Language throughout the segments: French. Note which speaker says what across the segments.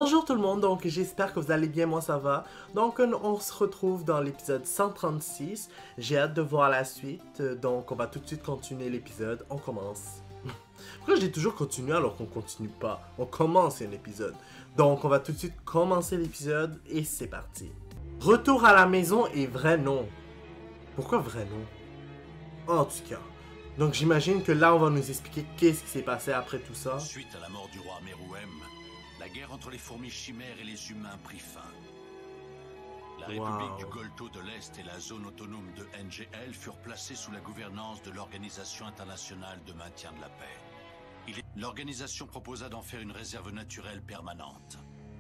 Speaker 1: Bonjour tout le monde, donc j'espère que vous allez bien, moi ça va. Donc on se retrouve dans l'épisode 136, j'ai hâte de voir la suite, donc on va tout de suite continuer l'épisode, on commence. Pourquoi je dis toujours continuer alors qu'on continue pas? On commence un épisode. Donc on va tout de suite commencer l'épisode et c'est parti. Retour à la maison et vrai nom. Pourquoi vrai nom? En tout cas. Donc j'imagine que là on va nous expliquer qu'est-ce qui s'est passé après tout ça.
Speaker 2: Suite à la mort du roi Meruem, la guerre entre les fourmis chimères et les humains prit fin. La République du Golto de l'Est et la zone autonome de NGL furent placées sous la gouvernance de l'Organisation internationale de maintien de la paix. L'organisation proposa d'en faire une réserve naturelle permanente.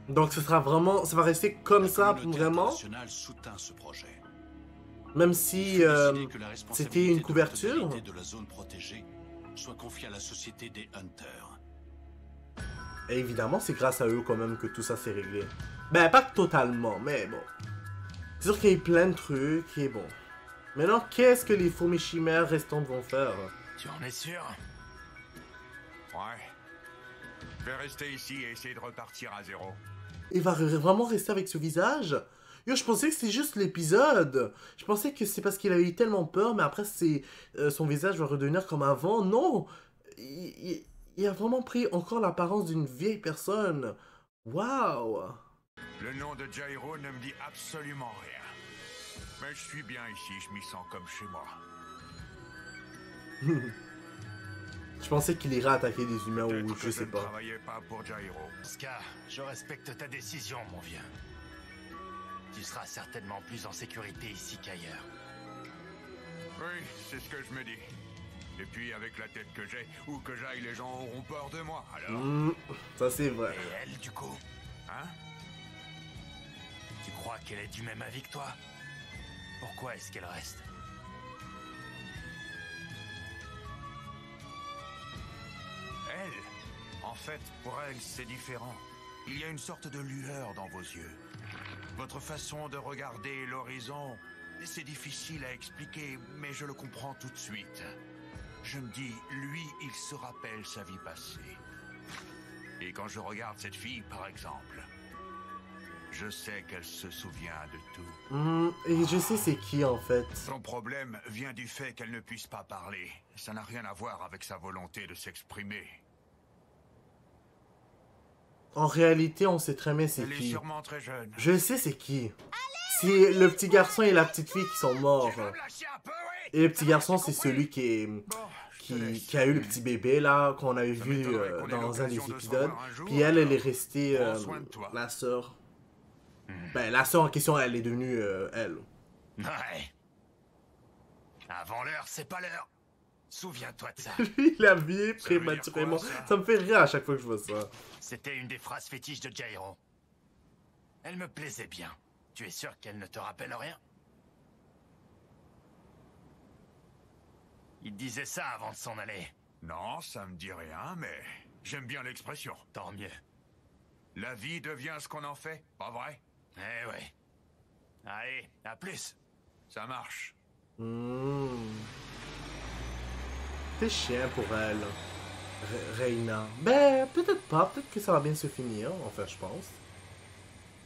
Speaker 1: Donc ce sera vraiment, ça va rester comme ça, vraiment.
Speaker 2: Soutint ce projet.
Speaker 1: Même si c'était une couverture.
Speaker 2: De la zone protégée soit confiée à la société des Hunters.
Speaker 1: Et évidemment, c'est grâce à eux quand même que tout ça s'est réglé. Ben, pas totalement, mais bon. C'est sûr qu'il y a eu plein de trucs, et bon. Maintenant, qu'est-ce que les fourmis chimères restantes vont faire?
Speaker 3: Tu en es sûr?
Speaker 4: Ouais. Je vais rester ici et essayer de repartir à zéro.
Speaker 1: Il va vraiment rester avec ce visage? Yo, je pensais que c'était juste l'épisode. Je pensais que c'est parce qu'il avait eu tellement peur, mais après, son visage va redevenir comme avant. Non! Il a vraiment pris encore l'apparence d'une vieille personne. Waouh!
Speaker 4: Le nom de Jairo ne me dit absolument rien. Mais je suis bien ici, je m'y sens comme chez moi.
Speaker 1: Je pensais qu'il irait attaquer des humains ou je sais pas.
Speaker 4: Je ne travaillais pas pour Jairo.
Speaker 3: Oscar, je respecte ta décision, mon vieux. Tu seras certainement plus en sécurité ici qu'ailleurs.
Speaker 4: Oui, c'est ce que je me dis. Et puis avec la tête que j'ai, où que j'aille, les gens auront peur de moi, alors.
Speaker 1: Ça c'est vrai.
Speaker 3: Et elle, du coup?
Speaker 4: Hein?
Speaker 3: Tu crois qu'elle est du même avis que toi? Pourquoi est-ce qu'elle reste?
Speaker 4: Elle? En fait, pour elle, c'est différent. Il y a une sorte de lueur dans vos yeux. Votre façon de regarder l'horizon, c'est difficile à expliquer, mais je le comprends tout de suite. Je me dis, lui, il se rappelle sa vie passée. Et quand je regarde cette fille, par exemple, je sais qu'elle se souvient de tout.
Speaker 1: Et je sais c'est qui en fait.
Speaker 4: Son problème vient du fait qu'elle ne puisse pas parler. Ça n'a rien à voir avec sa volonté de s'exprimer.
Speaker 1: En réalité, on sait très bien c'est
Speaker 4: Elle est
Speaker 1: qui.
Speaker 4: sûrement très jeune.
Speaker 1: Je sais c'est qui. C'est le petit garçon et la petite fille qui sont morts.
Speaker 4: Tu vas me lâcher un peu, oui?
Speaker 1: Et le petit garçon, c'est celui qui a eu le petit bébé là, qu'on avait vu dans un des épisodes. Puis elle est restée la sœur. Ben, la sœur en question, elle est devenue elle.
Speaker 3: Ouais. Avant l'heure, c'est pas l'heure. Souviens-toi de ça.
Speaker 1: Lui, il a vieilli
Speaker 4: Ça veut dire
Speaker 1: prématurément.
Speaker 4: quoi, ça?
Speaker 1: Ça me fait rire à chaque fois que je vois ça.
Speaker 3: C'était une des phrases fétiches de Jairo. Elle me plaisait bien. Tu es sûr qu'elle ne te rappelle rien? Il disait ça avant de s'en aller.
Speaker 4: Non, ça me dit rien, mais j'aime bien l'expression.
Speaker 3: Tant mieux.
Speaker 4: La vie devient ce qu'on en fait, pas vrai?
Speaker 3: Eh ouais. Allez, à plus.
Speaker 4: Ça marche.
Speaker 1: C'est chiant pour elle. Reina. Ben, peut-être pas. Peut-être que ça va bien se finir. Enfin, je pense.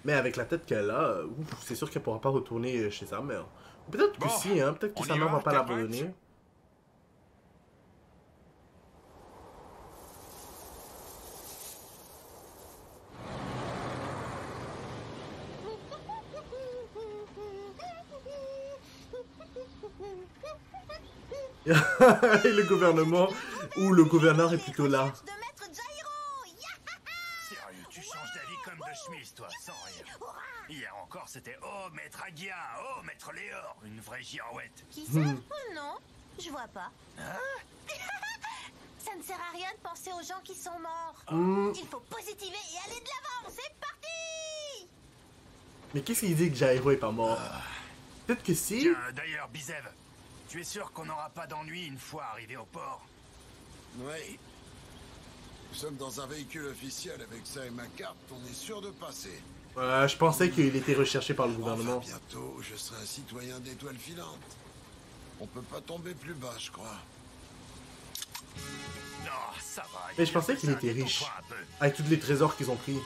Speaker 1: Mais avec la tête qu'elle a, c'est sûr qu'elle pourra pas retourner chez sa mère. Peut-être que
Speaker 4: Bon,
Speaker 1: si, hein. Peut-être que
Speaker 4: on
Speaker 1: sa
Speaker 4: y
Speaker 1: mère
Speaker 4: va,
Speaker 1: va pas
Speaker 4: t'es
Speaker 1: l'abandonner.
Speaker 4: prête?
Speaker 1: Et le gouvernement, ou le gouverneur est plutôt là.
Speaker 5: De Maître Jairo.
Speaker 3: Sérieux, tu changes d'avis comme de chemise, toi, sans rien. Hier encore, c'était oh, Maître Agia, oh, Maître Léor, une vraie girouette.
Speaker 5: Qui ça? Oh non, je vois pas. Ça ne sert à rien de penser aux gens qui sont morts. Il faut positiver et aller de l'avant. C'est parti!
Speaker 1: Mais qu'est-ce qu'il dit que Jairo est pas mort? Peut-être que si.
Speaker 3: Tiens, d'ailleurs, Bizev, tu es sûr qu'on n'aura pas d'ennui une fois arrivé au port?
Speaker 6: Oui. Nous sommes dans un véhicule officiel avec ça et ma carte, on est sûr de passer.
Speaker 1: Je pensais qu'il était recherché par le gouvernement.
Speaker 6: Enfin, bientôt, je serai un citoyen d'étoiles filantes. On peut pas tomber plus bas, je crois.
Speaker 3: Non, ça va.
Speaker 1: Mais je pensais qu'il était riche. Avec tous les trésors qu'ils ont pris.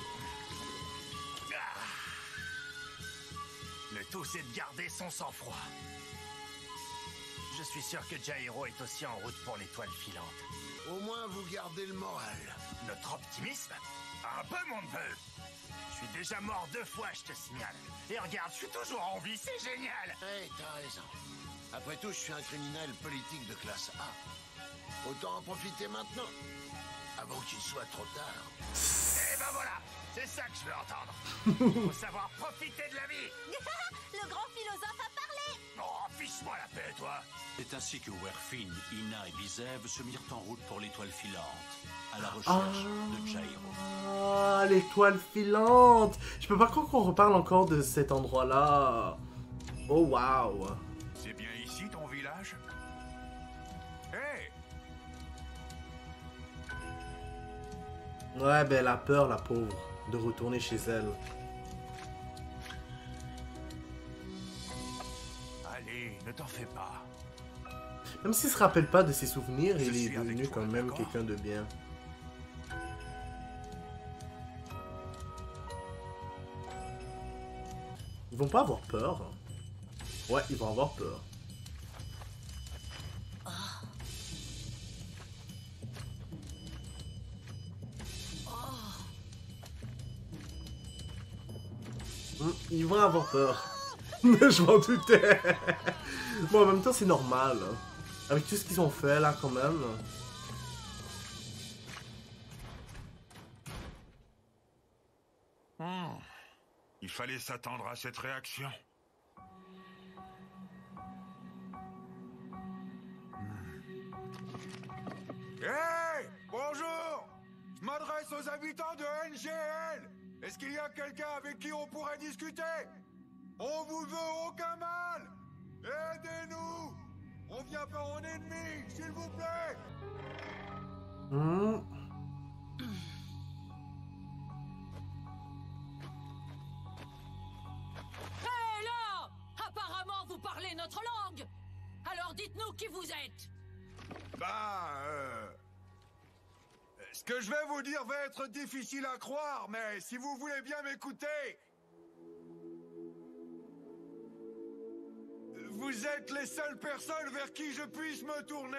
Speaker 3: tous est de garder son sang-froid. Je suis sûr que Jairo est aussi en route pour l'étoile filante.
Speaker 6: Au moins, vous gardez le moral.
Speaker 3: Notre optimisme? Un peu, mon neveu. Je suis déjà mort 2 fois, je te signale. Et regarde, je suis toujours en vie, c'est génial.
Speaker 6: Hey, t'as raison. Après tout, je suis un criminel politique de classe A. Autant en profiter maintenant, avant qu'il soit trop tard.
Speaker 3: Et ben voilà, c'est ça que je veux entendre. Faut savoir profiter de la vie.
Speaker 5: Le grand philosophe a parlé.
Speaker 3: Oh, fiche-moi la paix, toi.
Speaker 2: C'est ainsi que Werfin, Ina et Bizev se mirent en route pour l'étoile filante, à la recherche de Jairo.
Speaker 1: Ah, l'étoile filante! Je peux pas croire qu'on reparle encore de cet endroit-là. Oh, wow!
Speaker 4: C'est bien ici ton village? Hé!
Speaker 1: Ouais, ben elle a peur, la pauvre, de retourner chez elle.
Speaker 4: Allez, ne t'en fais pas.
Speaker 1: Même s'il se rappelle pas de ses souvenirs, il est
Speaker 4: suis avec
Speaker 1: devenu
Speaker 4: toi,
Speaker 1: quand même
Speaker 4: d'accord?
Speaker 1: quelqu'un de bien. Ils vont pas avoir peur. Ouais, ils vont avoir peur. Ils vont avoir peur. Je m'en doutais. Bon, en même temps, c'est normal. Hein. Avec tout ce qu'ils ont fait, là, quand même.
Speaker 4: Il fallait s'attendre à cette réaction. Hey! Bonjour! Je m'adresse aux habitants de NGL. Est-ce qu'il y a quelqu'un avec qui on pourrait discuter? On vous veut aucun mal! Aidez-nous! On vient pas en ennemi, s'il vous plaît!
Speaker 7: Hé là! Apparemment, vous parlez notre langue! Alors dites-nous qui vous êtes!
Speaker 4: Ce que je vais vous dire va être difficile à croire, mais si vous voulez bien m'écouter... Vous êtes les seules personnes vers qui je puisse me tourner.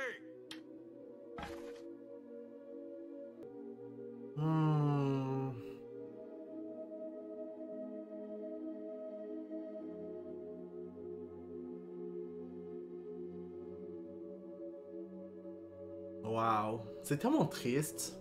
Speaker 1: Wow. C'est tellement triste.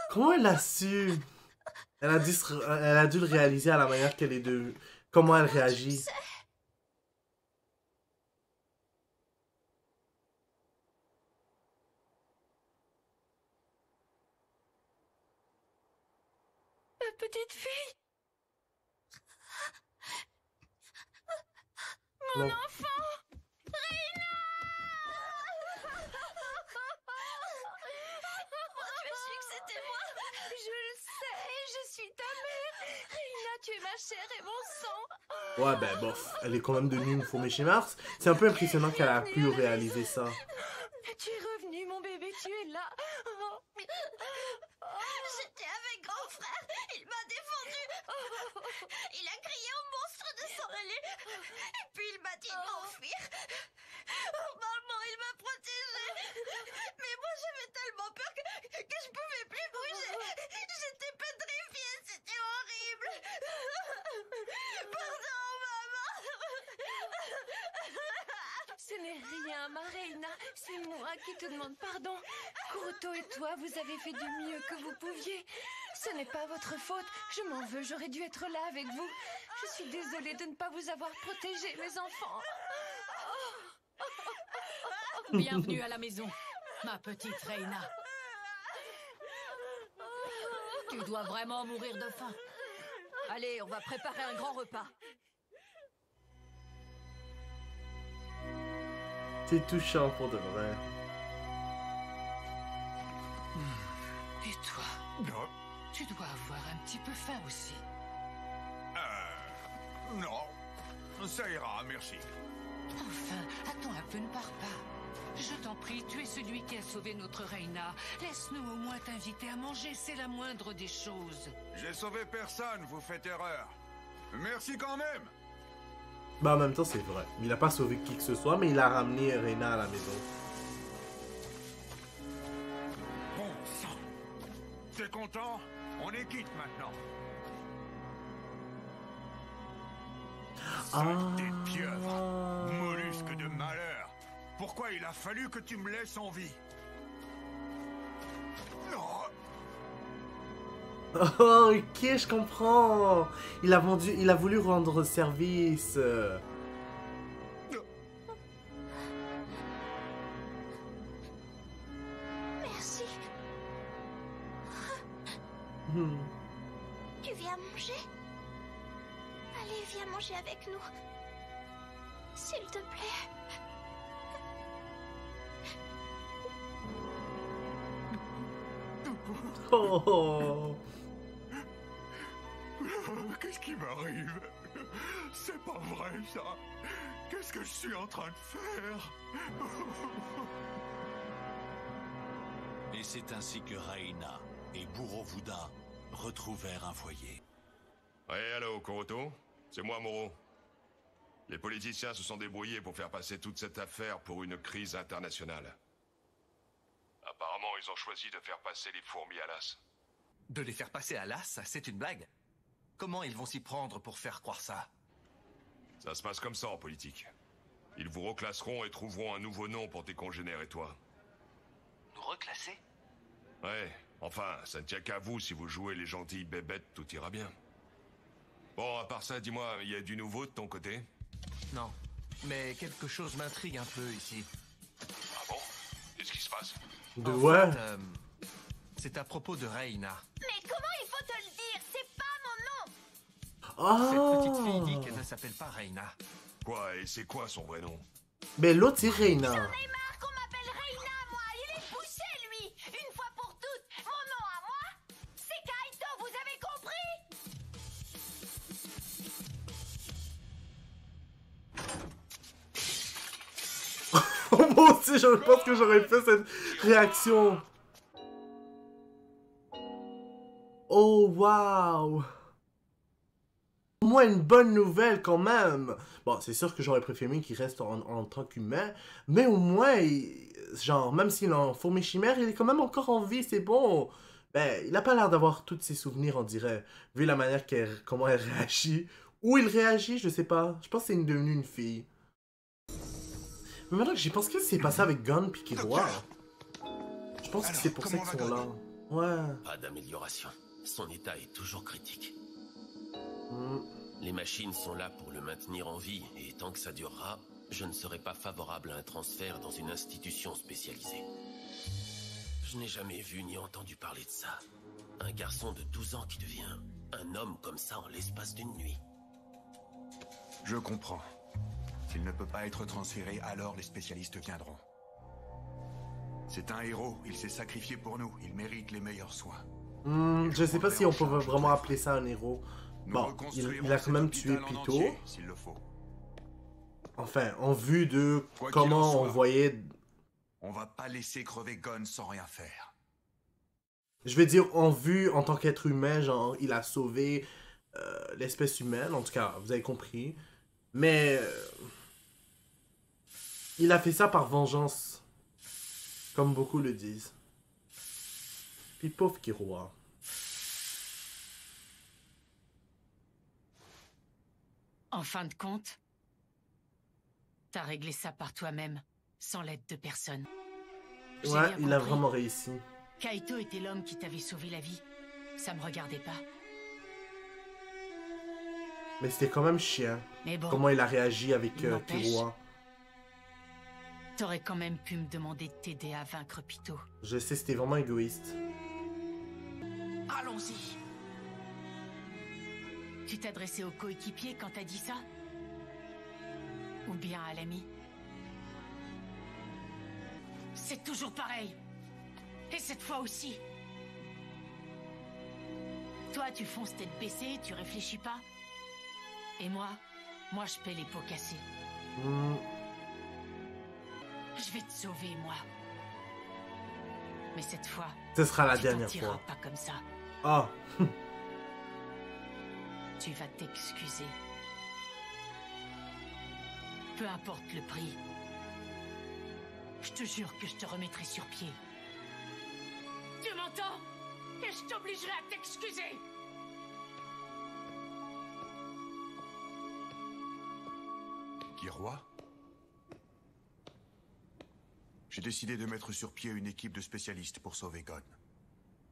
Speaker 1: Comment elle a su? Elle a dû le réaliser à la manière qu'elle est de... Comment elle réagit.
Speaker 7: La petite fille! Mon
Speaker 1: Non.
Speaker 7: enfant!
Speaker 5: Tu as su que c'était moi?
Speaker 7: Je le sais, je suis ta mère! Reina, tu es ma chair et mon sang!
Speaker 1: Ouais, ben bof. Elle est quand même devenue une fourmi chez Mars. C'est un peu impressionnant qu'elle a pu réaliser ça.
Speaker 7: Tu es revenu, mon bébé, tu es là!
Speaker 5: J'étais avec grand frère. Il m'a défendu. Il a crié au monstre de s'en aller. Et puis il m'a dit de m'enfuir. Maman, il m'a protégée. Mais moi, j'avais tellement peur que je pouvais plus bouger. J'étais pétrifiée. C'était horrible. Pardon, maman.
Speaker 7: Ce n'est rien,
Speaker 8: ma Reina, c'est moi qui te demande pardon. Kuroto et toi, vous avez fait du mieux que vous pouviez. Ce n'est pas votre faute, je m'en veux, j'aurais dû être là avec vous. Je suis désolée de ne pas vous avoir protégé, mes enfants.
Speaker 7: Bienvenue à la maison, ma petite Reina. Tu dois vraiment mourir de faim. Allez, on va préparer un grand repas.
Speaker 1: C'est touchant pour de vrai.
Speaker 8: Et toi,
Speaker 4: Non.
Speaker 8: tu dois avoir un petit peu faim aussi.
Speaker 4: Non. Ça ira, merci.
Speaker 8: Enfin, attends un peu, ne pars pas. Je t'en prie, tu es celui qui a sauvé notre Reina. Laisse-nous au moins t'inviter à manger, c'est la moindre des choses.
Speaker 4: J'ai sauvé personne, vous faites erreur. Merci quand même.
Speaker 1: Bah en même temps c'est vrai. Il a pas sauvé qui que ce soit, mais il a ramené Reina à la maison.
Speaker 4: Bon sang. T'es content? On est quitte maintenant. Saleté de pieuvre. Mollusque de malheur. Pourquoi il a fallu que tu me laisses en vie? Non.
Speaker 1: Oh, ok, je comprends. Il a voulu rendre service.
Speaker 5: Merci. Tu viens manger? Allez, viens manger avec nous. S'il te plaît.
Speaker 1: Oh.
Speaker 4: Qu'est-ce qui m'arrive? C'est pas vrai ça. Qu'est-ce que je suis en train de faire?
Speaker 2: Et c'est ainsi que Reina et Burovuda retrouvèrent un foyer.
Speaker 9: Ouais, allô, Kuroto? C'est moi, Moro. Les politiciens se sont débrouillés pour faire passer toute cette affaire pour une crise internationale. Apparemment, ils ont choisi de faire passer les fourmis à l'as.
Speaker 3: De les faire passer à l'as, c'est une blague. Comment ils vont s'y prendre pour faire croire ça?
Speaker 9: Ça se passe comme ça en politique. Ils vous reclasseront et trouveront un nouveau nom pour tes congénères et toi.
Speaker 3: Nous reclasser?
Speaker 9: Ouais, enfin, ça ne tient qu'à vous. Si vous jouez les gentilles bébêtes, tout ira bien. Bon, à part ça, dis-moi, il y a du nouveau de ton côté?
Speaker 3: Non. Mais quelque chose m'intrigue un peu ici.
Speaker 9: Ah bon? Qu'est-ce qui se passe?
Speaker 1: De
Speaker 3: En
Speaker 1: ouais.
Speaker 3: fait, c'est à propos de Reina.
Speaker 5: Mais comment il faut te le dire? C'est pas mon nom!
Speaker 1: Oh.
Speaker 3: Cette petite fille dit qu'elle ne s'appelle pas Reina.
Speaker 9: Quoi? Et c'est quoi son vrai nom?
Speaker 1: Mais l'autre c'est Reina.
Speaker 5: J'en ai marre qu'on m'appelle Reina, moi! Il est poussé, lui! Une fois pour toutes! Mon nom à moi, c'est Kaito, vous avez compris?
Speaker 1: Moi aussi, je pense que j'aurais fait cette réaction. Oh, waouh. Au moins une bonne nouvelle quand même. Bon, c'est sûr que j'aurais préféré qu'il reste en tant qu'humain, mais au moins, genre, même s'il est en fourmi chimère, il est quand même encore en vie, c'est bon. Ben, il a pas l'air d'avoir tous ses souvenirs, on dirait, vu la manière comment elle réagit. Ou il réagit, je sais pas. Je pense que c'est devenue une fille. Mais maintenant que j'y pense, qu'est-ce qui s'est passé avec Gon pis Killua? Je pense que c'est pour ça qu'ils sont là. Ouais.
Speaker 6: Pas d'amélioration. Son état est toujours critique.
Speaker 1: Hmm.
Speaker 6: Les machines sont là pour le maintenir en vie, et tant que ça durera, je ne serai pas favorable à un transfert dans une institution spécialisée. Je n'ai jamais vu ni entendu parler de ça. Un garçon de 12 ans qui devient un homme comme ça en l'espace d'une nuit.
Speaker 4: Je comprends. S'il ne peut pas être transféré, alors les spécialistes viendront. C'est un héros, il s'est sacrifié pour nous, il mérite les meilleurs soins.
Speaker 1: Je sais pas si on peut vraiment appeler ça un héros. Bon, il a quand même tué Pitou.
Speaker 4: S'il le faut.
Speaker 1: Enfin, en vue de
Speaker 4: Quoi qu'il
Speaker 1: comment
Speaker 4: en soit.
Speaker 1: on voyait...
Speaker 4: On va pas laisser crever Gon sans rien faire.
Speaker 1: Je vais dire en vue, en tant qu'être humain, genre, il a sauvé l'espèce humaine. En tout cas, vous avez compris. Mais... il a fait ça par vengeance. Comme beaucoup le disent. Puis pauvre Killua.
Speaker 7: En fin de compte, t'as réglé ça par toi-même. sans l'aide de personne.
Speaker 1: Ouais, il a vraiment réussi.
Speaker 7: Kaito était l'homme qui t'avait sauvé la vie. Ça me regardait pas.
Speaker 1: Mais c'était quand même chiant.
Speaker 7: Mais bon,
Speaker 1: comment il a réagi avec Killua.
Speaker 7: T'aurais quand même pu me demander de t'aider à vaincre Pitou.
Speaker 1: Je sais, c'était vraiment égoïste.
Speaker 7: Allons-y. Tu t'adressais au coéquipier quand t'as dit ça? Ou bien à l'ami? C'est toujours pareil. Et cette fois aussi. Toi, tu fonces tête baissée, tu réfléchis pas. Et moi je paie les pots cassés. Je vais te sauver, moi. Mais cette fois,
Speaker 1: ce sera la dernière fois.
Speaker 7: Pas comme ça.
Speaker 1: Ah.
Speaker 7: Tu vas t'excuser. Peu importe le prix. Je te jure que je te remettrai sur pied. Tu m'entends? Et je t'obligerai à t'excuser.
Speaker 4: Killua? J'ai décidé de mettre sur pied une équipe de spécialistes pour sauver Gon.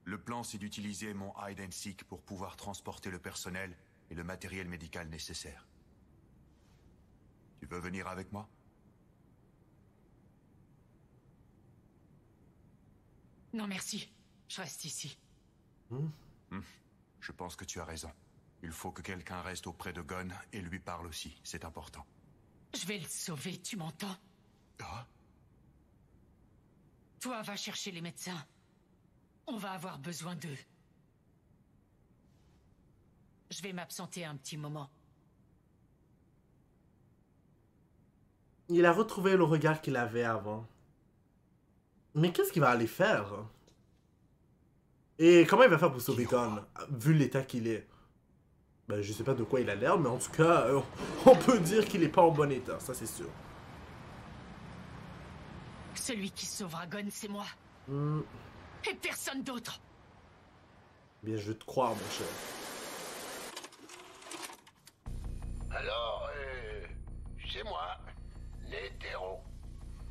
Speaker 4: Le plan, c'est d'utiliser mon hide and seek pour pouvoir transporter le personnel et le matériel médical nécessaire. Tu veux venir avec moi?
Speaker 7: Non, merci. Je reste ici.
Speaker 4: Je pense que tu as raison. Il faut que quelqu'un reste auprès de Gon et lui parle aussi. C'est important.
Speaker 7: Je vais le sauver, tu m'entends?
Speaker 4: Ah?
Speaker 7: Toi, va chercher les médecins. On va avoir besoin d'eux. Je vais m'absenter un petit moment.
Speaker 1: Il a retrouvé le regard qu'il avait avant. Mais qu'est-ce qu'il va aller faire? Et comment il va faire pour sauver Gon, vu l'état qu'il est? Ben, je sais pas de quoi il a l'air, mais en tout cas, on peut dire qu'il est pas en bon état, ça c'est sûr.
Speaker 7: Celui qui sauvera Gon, c'est moi. Et personne d'autre.
Speaker 1: Bien, je veux te croire, mon cher.
Speaker 10: Alors, c'est moi, Netero.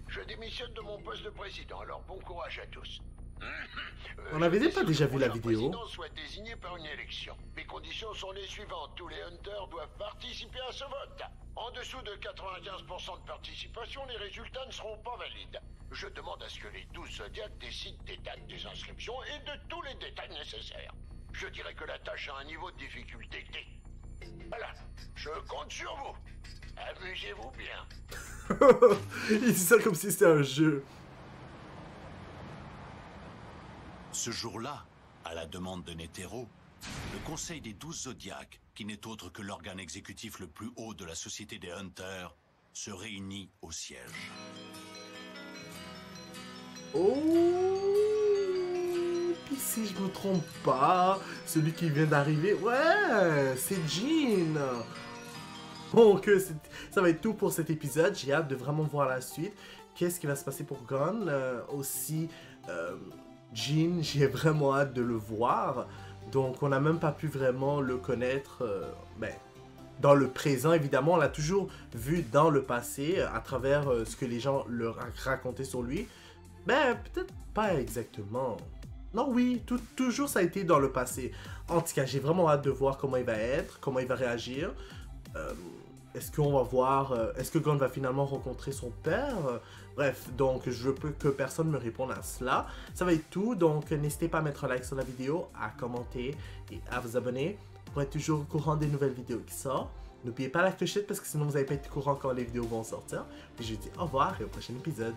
Speaker 10: Je démissionne de mon poste de président, alors bon courage à tous.
Speaker 1: On avait pas déjà vu la vidéo.
Speaker 10: Le président soit désigné par une élection. Les conditions sont les suivantes. Tous les hunters doivent participer à ce vote. En dessous de 95% de participation, les résultats ne seront pas valides. Je demande à ce que les 12 zodiacs décident des dates des inscriptions et de tous les détails nécessaires. Je dirais que la tâche a un niveau de difficulté D. Voilà, je compte sur vous. Amusez-vous bien.
Speaker 1: Il dit ça comme si c'était un jeu.
Speaker 2: Ce jour-là, à la demande de Netero, le Conseil des 12 Zodiacs, qui n'est autre que l'organe exécutif le plus haut de la Société des Hunters, se réunit au siège.
Speaker 1: Oh! Puis si je me trompe pas, celui qui vient d'arriver, ouais, c'est Jean. Donc, ça va être tout pour cet épisode. J'ai hâte de vraiment voir la suite. Qu'est-ce qui va se passer pour Gon? Aussi, Jean, j'ai vraiment hâte de le voir. Donc, on n'a même pas pu vraiment le connaître dans le présent. Évidemment, on l'a toujours vu dans le passé, à travers ce que les gens leur racontaient sur lui. Mais peut-être pas exactement. Non, oui, toujours ça a été dans le passé. En tout cas, j'ai vraiment hâte de voir comment il va être, comment il va réagir. Est-ce qu'on va voir... est-ce que Gon va finalement rencontrer son père? Bref, donc je veux que personne me réponde à cela. Ça va être tout, donc n'hésitez pas à mettre un like sur la vidéo, à commenter et à vous abonner pour être toujours au courant des nouvelles vidéos qui sortent. N'oubliez pas la clochette parce que sinon vous n'allez pas être au courant quand les vidéos vont sortir. Et je vous dis au revoir et au prochain épisode.